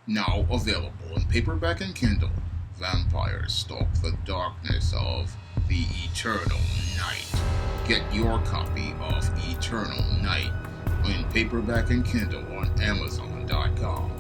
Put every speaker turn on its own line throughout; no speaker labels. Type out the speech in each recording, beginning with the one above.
Now available in paperback and Kindle. Vampires stalk the darkness of the Eternal Night. Get your copy of Eternal Night in paperback and Kindle on Amazon.com.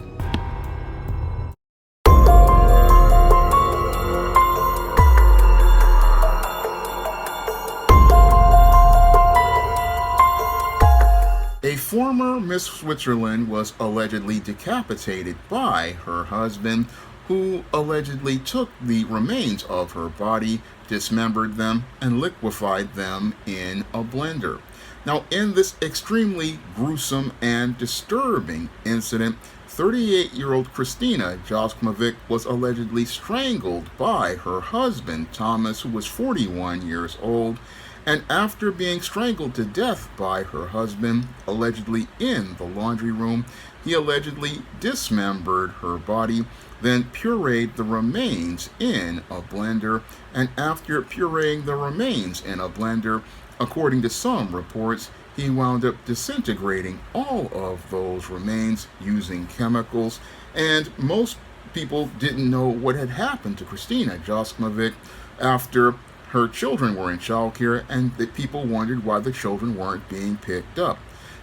A former Miss Switzerland was allegedly decapitated by her husband, who allegedly took the remains of her body, dismembered them, and liquefied them in a blender. Now, in this extremely gruesome and disturbing incident, 38-year-old Christina Joksimovic was allegedly strangled by her husband, Thomas, who was 41 years old, and after being strangled to death by her husband, allegedly in the laundry room, he allegedly dismembered her body, then pureed the remains in a blender, and after pureeing the remains in a blender, according to some reports, he wound up disintegrating all of those remains using chemicals, and most people didn't know what had happened to Christina Joksimovic after her children were in childcare, and the people wondered why the children weren't being picked up.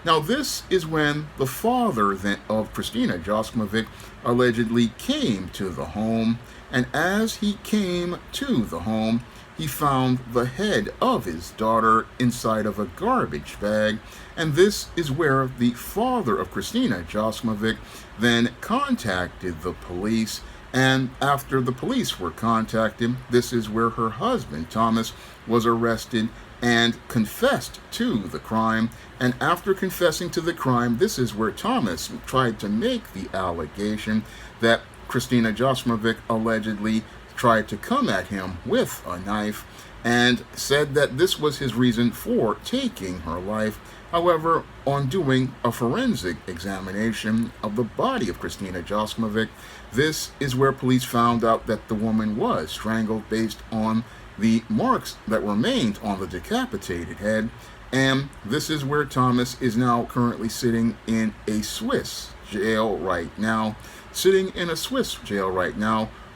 Now, this is when the father of Christina Joksimovic allegedly came to the home, and as he came to the home, he found the head of his daughter inside of a garbage bag, and this is where the father of Christina Joksimovic then contacted the police. And after the police were contacted, this is where her husband, Thomas, was arrested and confessed to the crime. And after confessing to the crime, this is where Thomas tried to make the allegation that Christina Joksimovic allegedly tried to come at him with a knife and said that this was his reason for taking her life. However, on doing a forensic examination of the body of Christina Joksimovic, this is where police found out that the woman was strangled based on the marks that remained on the decapitated head. And this is where Thomas is now currently sitting in a Swiss jail right now,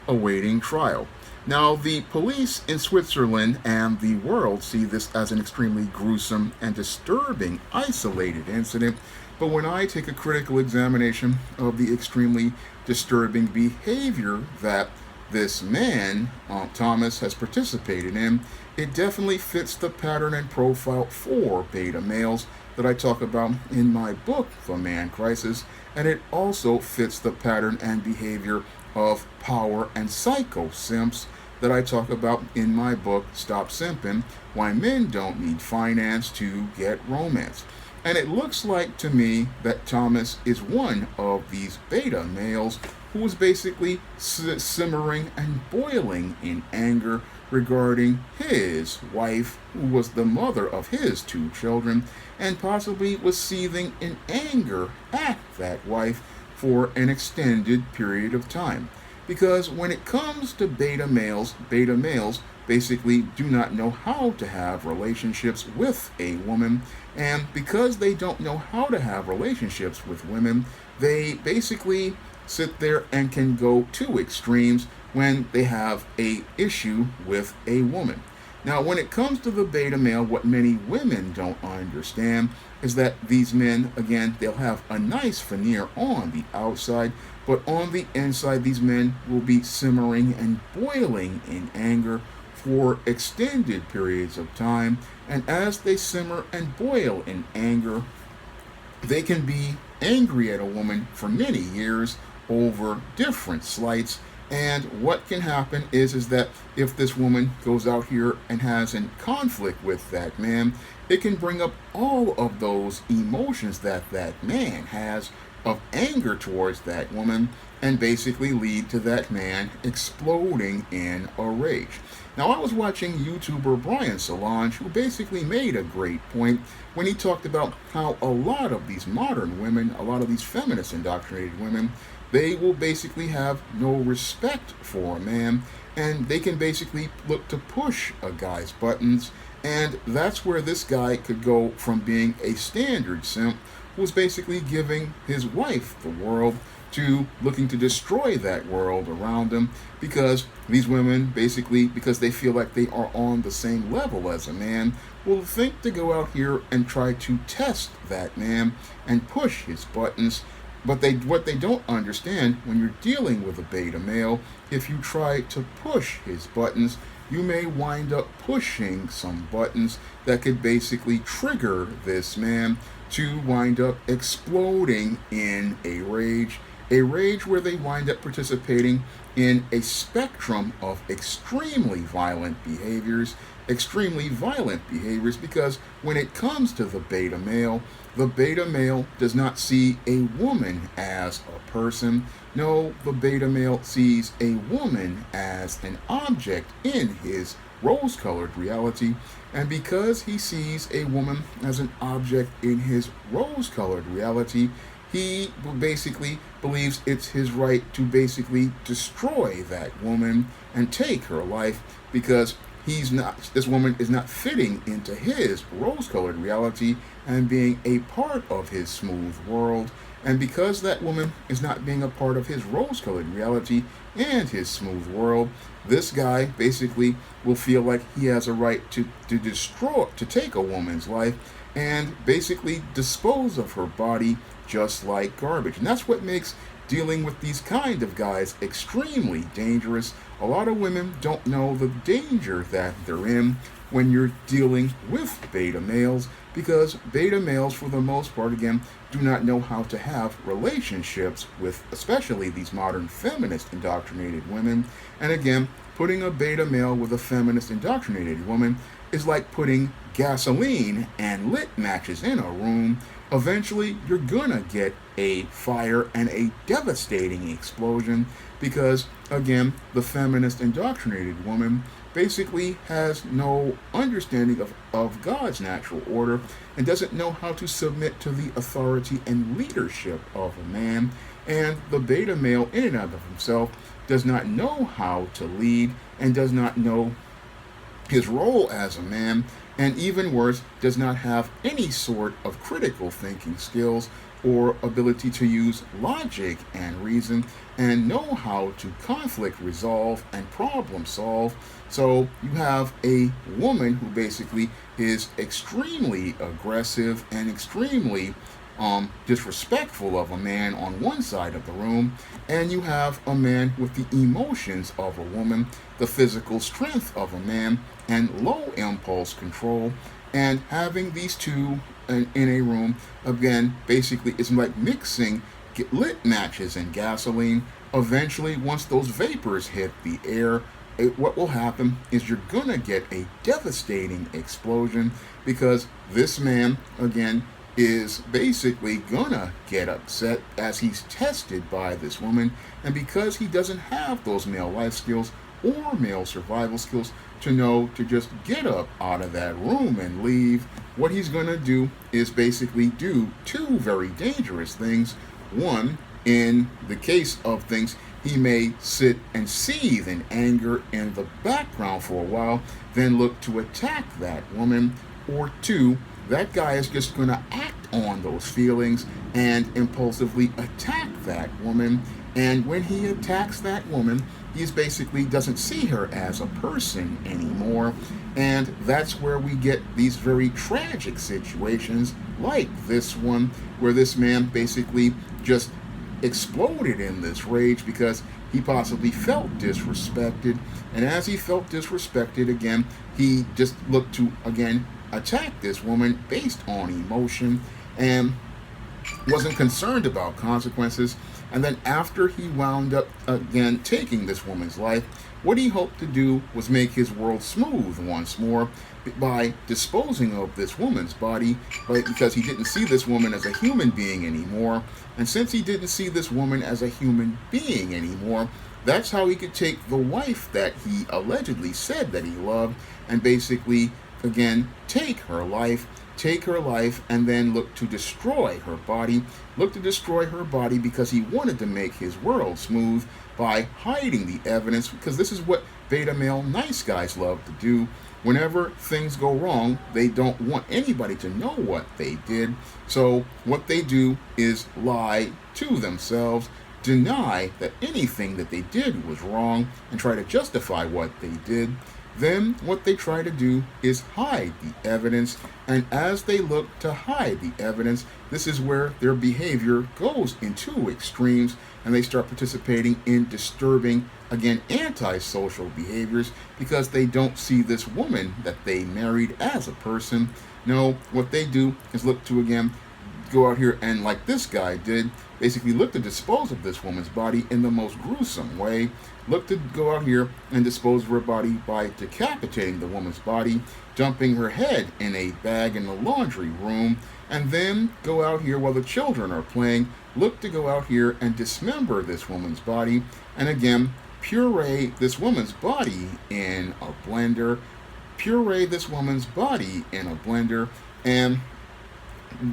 awaiting trial. Now, the police in Switzerland and the world see this as an extremely gruesome and disturbing isolated incident, but when I take a critical examination of the extremely disturbing behavior that this man, Thomas, has participated in, it definitely fits the pattern and profile for beta males that I talk about in my book, The Man Crisis, and it also fits the pattern and behavior of power and psycho simps that I talk about in my book, Stop Simping, Why Men Don't Need Finance to Get Romance. And it looks like to me that Thomas is one of these beta males who was basically simmering and boiling in anger regarding his wife, who was the mother of his two children, and possibly was seething in anger at that wife for an extended period of time. Because when it comes to beta males basically do not know how to have relationships with a woman, and because they don't know how to have relationships with women, they basically sit there and can go to extremes when they have a issue with a woman. Now, when it comes to the beta male, what many women don't understand is that these men, again, they'll have a nice veneer on the outside, but on the inside, these men will be simmering and boiling in anger for extended periods of time. And as they simmer and boil in anger, they can be angry at a woman for many years over different slights. And what can happen is that if this woman goes out here and has a conflict with that man, it can bring up all of those emotions that that man has of anger towards that woman and basically lead to that man exploding in a rage. Now, I was watching YouTuber Brian Solange, who basically made a great point when he talked about how a lot of these modern women, a lot of these feminist indoctrinated women, they will basically have no respect for a man, and they can basically look to push a guy's buttons, and that's where this guy could go from being a standard simp, who's basically giving his wife the world, to looking to destroy that world around them, because these women basically, because they feel like they are on the same level as a man, will think to go out here and try to test that man and push his buttons. But what they don't understand, when you're dealing with a beta male, if you try to push his buttons, you may wind up pushing some buttons that could basically trigger this man to wind up exploding in a rage where they wind up participating in a spectrum of extremely violent behaviors, because when it comes to the beta male does not see a woman as a person. No, the beta male sees a woman as an object in his rose colored reality. And because he sees a woman as an object in his rose colored reality, he basically believes it's his right to basically destroy that woman and take her life, because this woman is not fitting into his rose colored reality and being a part of his smooth world. And because that woman is not being a part of his rose colored reality and his smooth world, this guy basically will feel like he has a right to take a woman's life and basically dispose of her body just like garbage. And that's what makes dealing with these kind of guys extremely dangerous. A lot of women don't know the danger that they're in when you're dealing with beta males, because beta males, for the most part, again, do not know how to have relationships with especially these modern feminist indoctrinated women. And again, putting a beta male with a feminist indoctrinated woman is like putting gasoline and lit matches in a room. Eventually, you're gonna get a fire and a devastating explosion, because, again, the feminist indoctrinated woman basically has no understanding of God's natural order and doesn't know how to submit to the authority and leadership of a man. And the beta male, in and of himself, does not know how to lead and does not know his role as a man, and even worse, does not have any sort of critical thinking skills or ability to use logic and reason and know how to conflict resolve and problem solve. So you have a woman who basically is extremely aggressive and extremely disrespectful of a man on one side of the room, and you have a man with the emotions of a woman, the physical strength of a man, and low impulse control. And having these two in a room, again, basically is like mixing lit matches and gasoline. Eventually, once those vapors hit the air, what will happen is you're gonna get a devastating explosion, because this man, again, is basically gonna get upset as he's tested by this woman, and because he doesn't have those male life skills or male survival skills to know to just get up out of that room and leave, what he's gonna do is basically do two very dangerous things. One, in the case of things, he may sit and seethe in anger in the background for a while, then look to attack that woman. Or two, that guy is just going to act on those feelings and impulsively attack that woman. And when he attacks that woman, he basically doesn't see her as a person anymore. And that's where we get these very tragic situations like this one, where this man basically just exploded in this rage because he possibly felt disrespected. And as he felt disrespected, again, he just looked to, again, attack this woman based on emotion and wasn't concerned about consequences. And then after he wound up, again, taking this woman's life, what he hoped to do was make his world smooth once more by disposing of this woman's body, because he didn't see this woman as a human being anymore. And since he didn't see this woman as a human being anymore, that's how he could take the wife that he allegedly said that he loved and basically, again, take her life, and then look to destroy her body. Because he wanted to make his world smooth by hiding the evidence, because this is what beta male nice guys love to do. Whenever things go wrong, they don't want anybody to know what they did. So what they do is lie to themselves deny that anything that they did was wrong and try to justify what they did, then what they try to do is hide the evidence. And as they look to hide the evidence, this is where their behavior goes into extremes and they start participating in disturbing, again, antisocial behaviors because they don't see this woman that they married as a person. No, what they do is look to, again, go out here and, like this guy did, basically look to dispose of this woman's body in the most gruesome way. Look to go out here and dispose of her body by decapitating the woman's body, dumping her head in a bag in the laundry room, and then go out here while the children are playing. Look to go out here and dismember this woman's body, and again, puree this woman's body in a blender. Puree this woman's body in a blender, and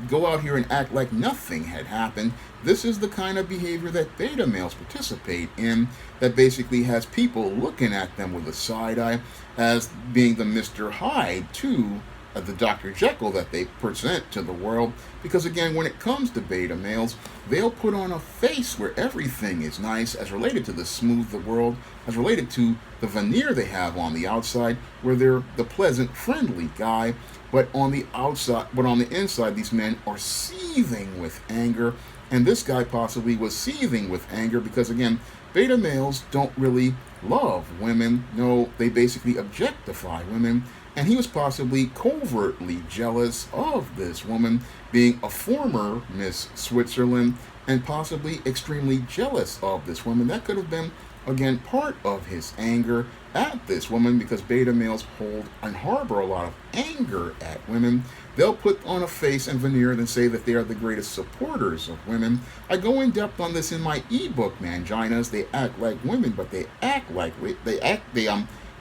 go out here and act like nothing had happened. This is the kind of behavior that beta males participate in, that basically has people looking at them with a side eye as being the Mr. Hyde to the Dr. Jekyll that they present to the world. Because again, when it comes to beta males, they'll put on a face where everything is nice as related to the smooth the world, as related to the veneer they have on the outside, where they're the pleasant, friendly guy. But on the outside, but on the inside, these men are seething with anger. And this guy possibly was seething with anger because, again, beta males don't really love women. No, they basically objectify women. And he was possibly covertly jealous of this woman, being a former Miss Switzerland, and possibly extremely jealous of this woman. That could have been, again, part of his anger at this woman, because beta males hold and harbor a lot of anger at women. They'll put on a face and veneer and say that they are the greatest supporters of women. I go in depth on this in my ebook, Manginas. They act like women, but they act like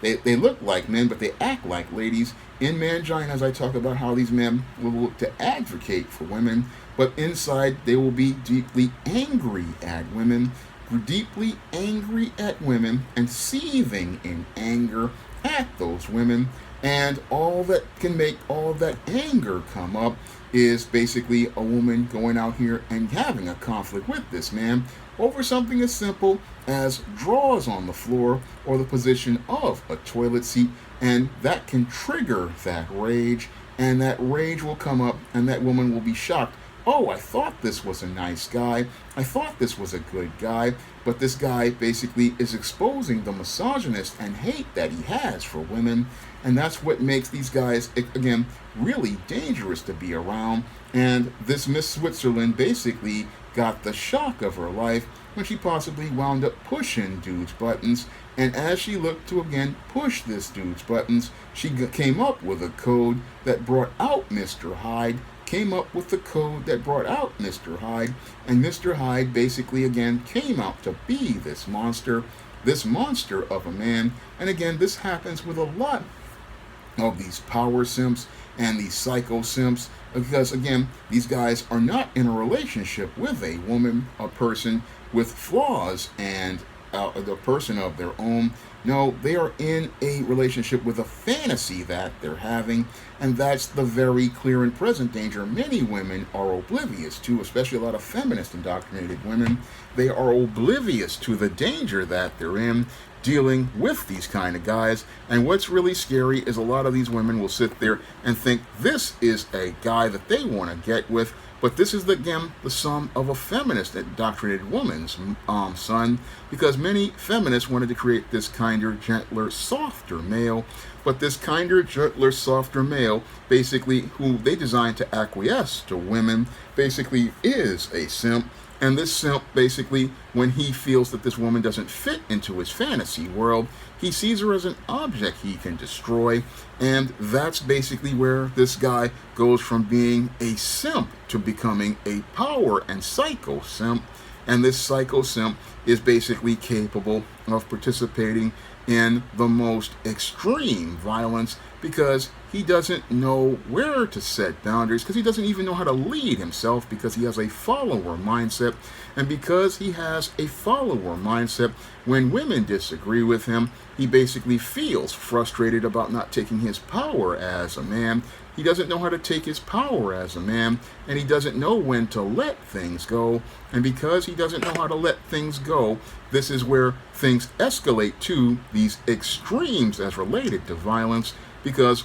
they look like men, but they act like ladies. In Manginas, I talk about how these men will look to advocate for women, but inside they will be deeply angry at women. Deeply angry at women and seething in anger at those women. And all that can make all of that anger come up is basically a woman going out here and having a conflict with this man over something as simple as drawers on the floor or the position of a toilet seat. And that can trigger that rage, and that rage will come up, and that woman will be shocked. Oh, I thought this was a nice guy. I thought this was a good guy. But this guy basically is exposing the misogynist and hate that he has for women. And that's what makes these guys, again, really dangerous to be around. And this Miss Switzerland basically got the shock of her life when she possibly wound up pushing dude's buttons. And as she looked to again push this dude's buttons, she came up with a code that brought out Mr. Hyde. Came up with the code that brought out Mr. Hyde, and Mr. Hyde basically again came out to be this monster of a man. And again, this happens with a lot of these power simps and these psycho simps, because again, these guys are not in a relationship with a woman, a person with flaws and the person of their own. No, they are in a relationship with a fantasy that they're having, and that's the very clear and present danger many women are oblivious to, especially a lot of feminist indoctrinated women. They are oblivious to the danger that they're in dealing with these kind of guys. And what's really scary is a lot of these women will sit there and think this is a guy that they want to get with, but this is, again, the son of a feminist indoctrinated woman's son, because many feminists wanted to create this kinder, gentler, softer male. But this kinder, gentler, softer male, basically, who they designed to acquiesce to women, basically is a simp. And this simp, basically, when he feels that this woman doesn't fit into his fantasy world, he sees her as an object he can destroy. And that's basically where this guy goes from being a simp to becoming a power and psycho simp. And this psycho simp is basically capable of participating in the most extreme violence, because he doesn't know where to set boundaries, because he doesn't even know how to lead himself, because he has a follower mindset. And because he has a follower mindset, when women disagree with him, he basically feels frustrated about not taking his power as a man, He doesn't know how to take his power as a man, and he doesn't know when to let things go. And because he doesn't know how to let things go, this is where things escalate to these extremes as related to violence, because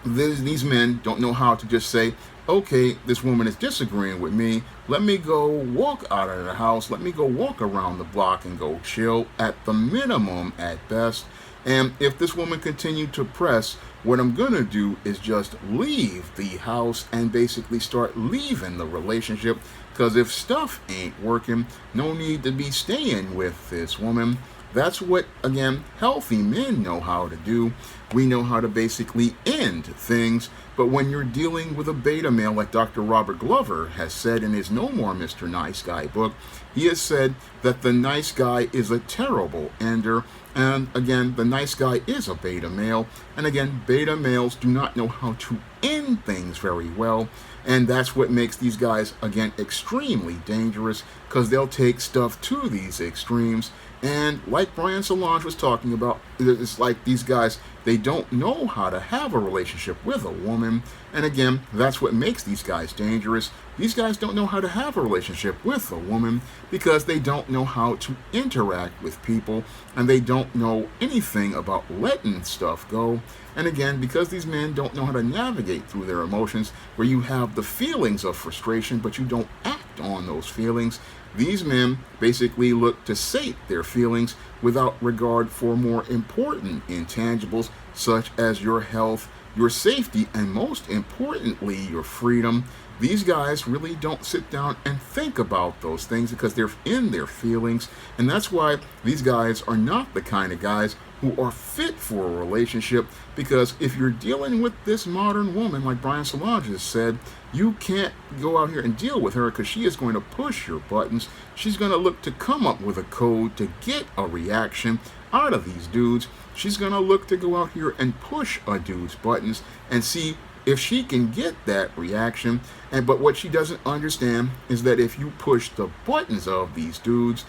these men don't know how to just say, okay, this woman is disagreeing with me. Let me go walk out of the house. Let me go walk around the block and go chill at the minimum at best. And if this woman continued to press, what I'm going to do is just leave the house and basically start leaving the relationship. Because if stuff ain't working, no need to be staying with this woman. That's what, again, healthy men know how to do. We know how to basically end things. But when you're dealing with a beta male, like Dr. Robert Glover has said in his No More Mr. Nice Guy book, he has said that the nice guy is a terrible ender. And again, the nice guy is a beta male. And again, beta males do not know how to end things very well. And that's what makes these guys, again, extremely dangerous, because they'll take stuff to these extremes. And like Brian Solange was talking about, it's like these guys, they don't know how to have a relationship with a woman. And again, that's what makes these guys dangerous. These guys don't know how to have a relationship with a woman because they don't know how to interact with people, and they don't know anything about letting stuff go. And again, because these men don't know how to navigate through their emotions, where you have the feelings of frustration, but you don't act on those feelings, these men basically look to sate their feelings without regard for more important intangibles, such as your health, your safety, and most importantly, your freedom. These guys really don't sit down and think about those things because they're in their feelings. And that's why these guys are not the kind of guys who are fit for a relationship, because if you're dealing with this modern woman, like Brian Solange has said, you can't go out here and deal with her because she is going to push your buttons. She's going to look to come up with a code to get a reaction out of these dudes. She's going to look to go out here and push a dude's buttons and see if she can get that reaction. But what she doesn't understand is that if you push the buttons of these dudes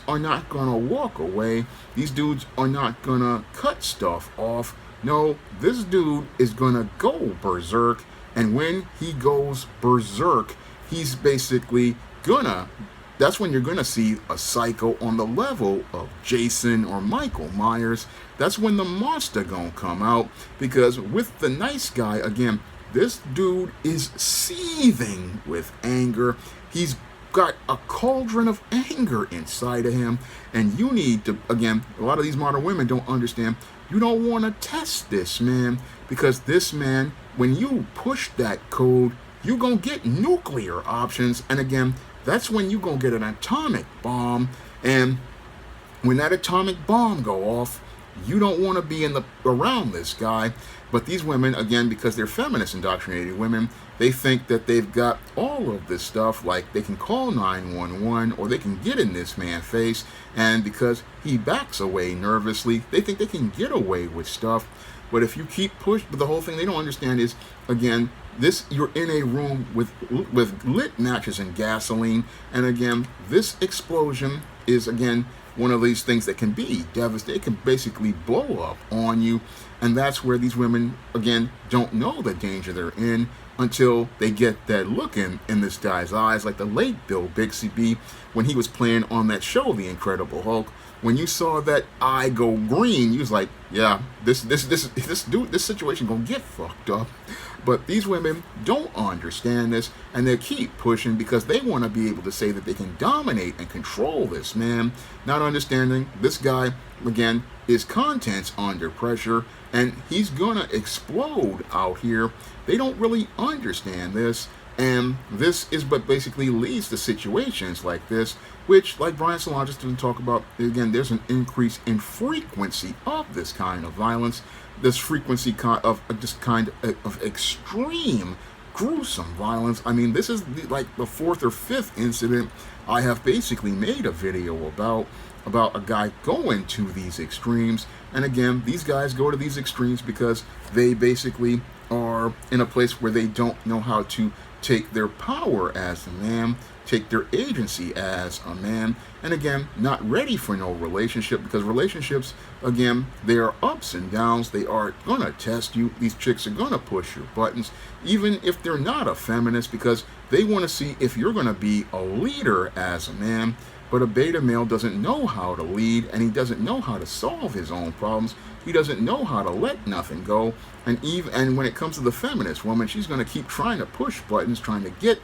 are not going to walk away. These dudes are not going to cut stuff off. No, this dude is going to go berserk. And when he goes berserk, he's basically that's when you're gonna see a psycho on the level of Jason or Michael Myers. That's when the monster gonna come out, because with the nice guy, again, this dude is seething with anger. He's got a cauldron of anger inside of him, and you need to, again, a lot of these modern women don't understand, you don't want to test this man, because this man, when you push that code, you're going to get nuclear options. And again, that's when you're going to get an atomic bomb. And when that atomic bomb go off, you don't want to be around this guy. But these women, again, because they're feminist indoctrinated women, they think that they've got all of this stuff, like they can call 911 or they can get in this man's face, and because he backs away nervously, they think they can get away with stuff. But if you keep pushing, but the whole thing they don't understand is, again, you're in a room with lit matches and gasoline, and again, this explosion is, again, one of these things that can be devastating. It can basically blow up on you. And that's where these women, again, don't know the danger they're in until they get that look in this guy's eyes, like the late Bill Bixby when he was playing on that show, The Incredible Hulk. When you saw that eye go green, you was like, yeah, this situation gonna get fucked up. But these women don't understand this, and they keep pushing because they want to be able to say that they can dominate and control this man, not understanding this guy, again, is contents under pressure, and he's gonna explode out here. They don't really understand this, and this is what basically leads to situations like this, which, like Brian Solange didn't talk about, again, there's an increase in frequency of this kind of violence, this frequency of this kind of extreme, gruesome violence. I mean, this is like the fourth or fifth incident I have basically made a video about a guy going to these extremes. And again, these guys go to these extremes because they basically are in a place where they don't know how to take their power as a man, take their agency as a man, and again, not ready for no relationship, because relationships, again, they are ups and downs. They are gonna test you. These chicks are gonna push your buttons, even if they're not a feminist, because they want to see if you're gonna be a leader as a man. But a beta male doesn't know how to lead, and he doesn't know how to solve his own problems. He doesn't know how to let nothing go. And when it comes to the feminist woman, she's going to keep trying to push buttons, trying to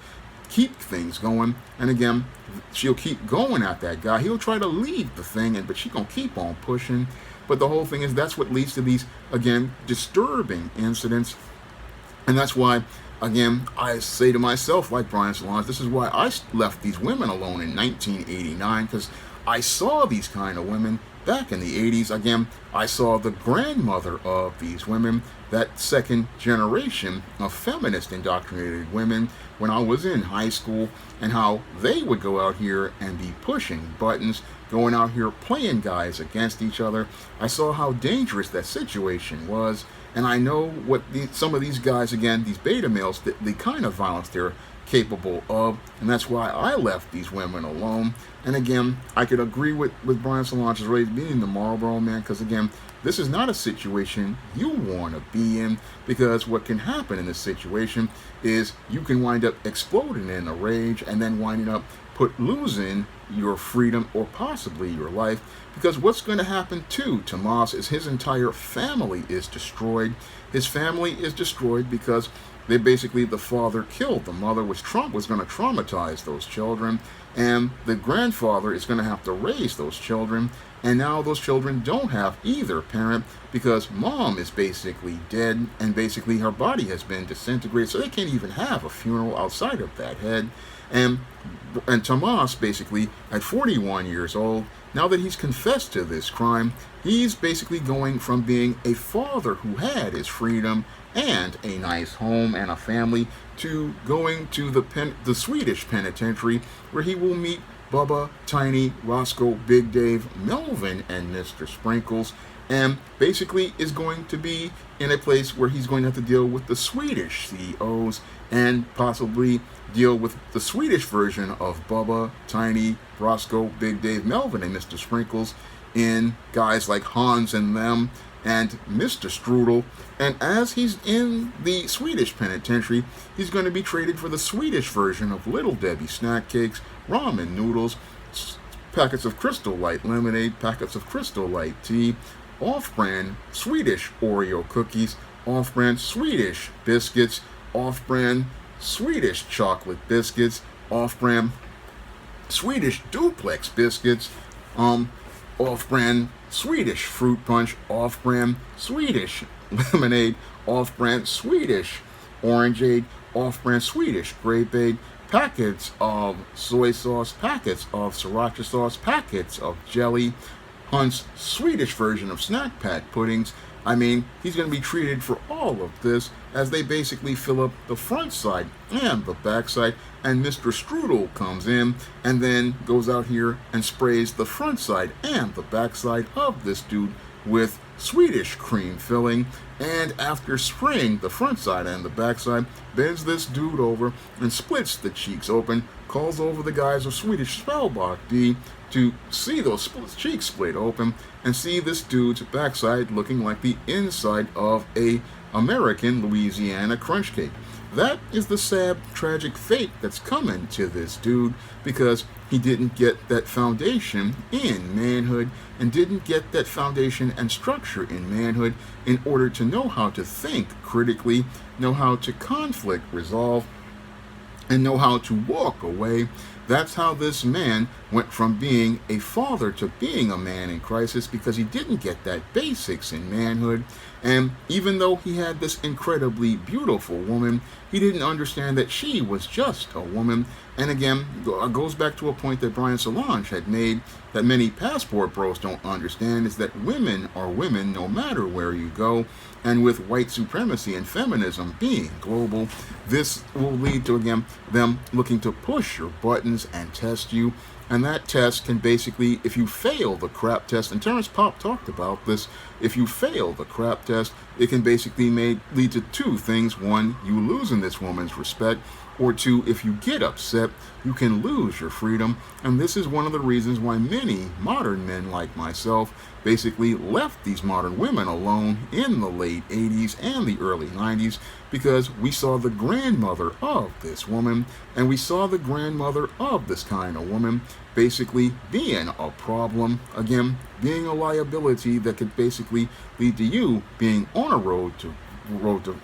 keep things going. And again, she'll keep going at that guy. He'll try to lead the thing, but she's going to keep on pushing. But the whole thing is, that's what leads to these, again, disturbing incidents. And that's why, again, I say to myself, like Brian Solange, this is why I left these women alone in 1989, because I saw these kind of women back in the 80s. Again, I saw the grandmother of these women, that second generation of feminist indoctrinated women, when I was in high school, and how they would go out here and be pushing buttons, going out here playing guys against each other. I saw how dangerous that situation was. And I know what some of these guys, again, these beta males, the kind of violence they're capable of. And that's why I left these women alone. And again, I could agree with Brian Solange's raised being the Marlboro Man, because again, this is not a situation you want to be in, because what can happen in this situation is you can wind up exploding in a rage, and then winding up losing your freedom, or possibly your life. Because what's going to happen to Tomas is his entire family is destroyed. His family is destroyed because the father killed the mother, was going to traumatize those children, and the grandfather is going to have to raise those children. And now those children don't have either parent, because mom is basically dead, and basically her body has been disintegrated, so they can't even have a funeral outside of that head. And Tomas, basically, at 41 years old, now that he's confessed to this crime, he's basically going from being a father who had his freedom and a nice home and a family, to going to the Swedish penitentiary, where he will meet Bubba, Tiny, Roscoe, Big Dave, Melvin, and Mr. Sprinkles, and basically is going to be in a place where he's going to have to deal with the Swedish CEOs, and possibly deal with the Swedish version of Bubba, Tiny, Roscoe, Big Dave, Melvin, and Mr. Sprinkles, in guys like Hans and them, and Mr. Strudel. And as he's in the Swedish penitentiary, he's going to be traded for the Swedish version of Little Debbie snack cakes, ramen noodles, packets of Crystal Light lemonade, packets of Crystal Light tea, off-brand Swedish Oreo cookies, off-brand Swedish biscuits, off-brand Swedish chocolate biscuits, off-brand Swedish duplex biscuits, off-brand Swedish fruit punch, off-brand Swedish lemonade, off-brand Swedish orangeade, off-brand Swedish grapeade, packets of soy sauce, packets of sriracha sauce, packets of jelly, Hunt's Swedish version of snack pack puddings. I mean, he's going to be treated for all of this, as they basically fill up the front side and the back side, and Mr. Strudel comes in and then goes out here and sprays the front side and the back side of this dude with Swedish cream filling, and after spraying the front side and the back side, bends this dude over and splits the cheeks open, calls over the guys of Swedish Spellbach D to see those cheeks split open, and see this dude's backside looking like the inside of a American Louisiana crunch cake. That is the sad, tragic fate that's coming to this dude, because he didn't get that foundation in manhood, and didn't get that foundation and structure in manhood in order to know how to think critically, know how to conflict resolve, and know how to walk away. That's how this man went from being a father to being a man in crisis, because he didn't get that basics in manhood. And even though he had this incredibly beautiful woman, he didn't understand that she was just a woman. And again, it goes back to a point that Brian Solange had made, that many passport bros don't understand, is that women are women no matter where you go. And with white supremacy and feminism being global, this will lead to, again, them looking to push your buttons and test you. And that test can basically, if you fail the crap test, and Terrence Popp talked about this, if you fail the crap test, it can basically lead to two things. One, you losing this woman's respect, Or two, if you get upset, you can lose your freedom. And this is one of the reasons why many modern men like myself basically left these modern women alone in the late 80s and the early 90s, because we saw the grandmother of this woman, and we saw the grandmother of this kind of woman basically being a problem, again, being a liability that could basically lead to you being on a road to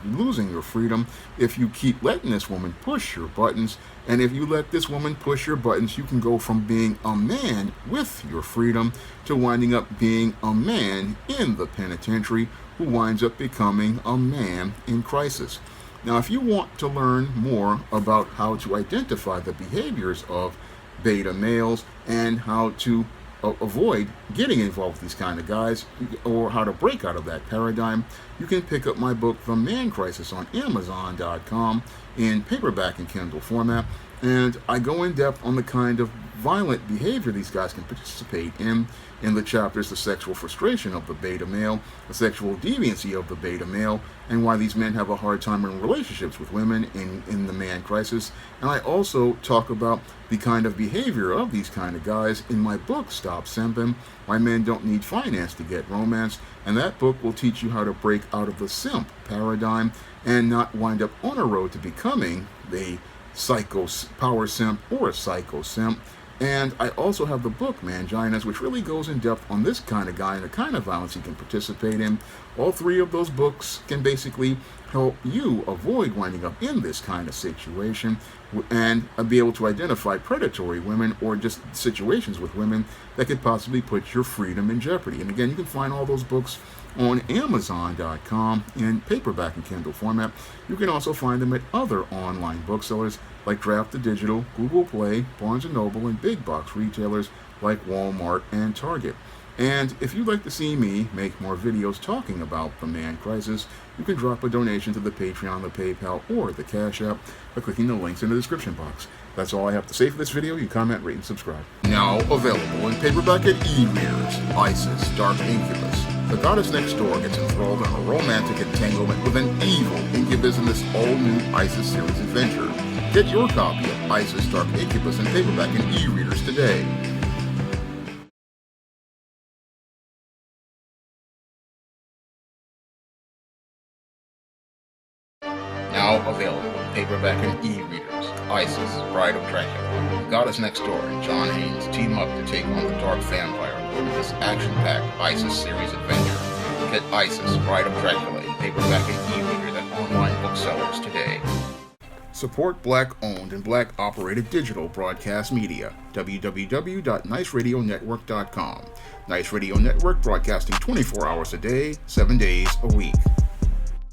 losing your freedom if you keep letting this woman push your buttons. And if you let this woman push your buttons, you can go from being a man with your freedom to winding up being a man in the penitentiary who winds up becoming a man in crisis. Now, if you want to learn more about how to identify the behaviors of beta males and how to avoid getting involved with these kind of guys, or how to break out of that paradigm, you can pick up my book, The Man Crisis, on Amazon.com in paperback and Kindle format. And I go in depth on the kind of violent behavior these guys can participate in the chapters: the sexual frustration of the beta male, the sexual deviancy of the beta male, and why these men have a hard time in relationships with women in the man crisis. And I also talk about the kind of behavior of these kind of guys in my book, Stop Simping, Why Men Don't Need Finance to Get Romance. And that book will teach you how to break out of the simp paradigm and not wind up on a road to becoming a psycho power simp or a psycho simp. And I also have the book, Manginas, which really goes in depth on this kind of guy and the kind of violence he can participate in. All three of those books can basically help you avoid winding up in this kind of situation and be able to identify predatory women or just situations with women that could possibly put your freedom in jeopardy. And again, you can find all those books on Amazon.com in paperback and Kindle format. You can also find them at other online booksellers like Draft the Digital, Google Play, Barnes & Noble, and big box retailers like Walmart and Target. And if you'd like to see me make more videos talking about the man crisis, you can drop a donation to the Patreon, the PayPal, or the Cash App by clicking the links in the description box. That's all I have to say for this video. You comment, rate, and subscribe. Now available in paperback at e-readers, Isis, Dark Incubus. The goddess next door gets enthralled in a romantic entanglement with an evil incubus in this all-new Isis series adventure. Get your copy of Isis, Dark Incubus in paperback and e-readers today. Now available in paperback and e-readers, Isis, Bride of Dracula. The goddess next door and John Haynes team up to take on the dark vampire in this action-packed Isis series adventure. Get Isis, Bride of Dracula in paperback and e-readers at online booksellers today. Support Black-owned and Black-operated digital broadcast media. www.niceradionetwork.com. Nice Radio Network, broadcasting 24 hours a day, 7 days a week.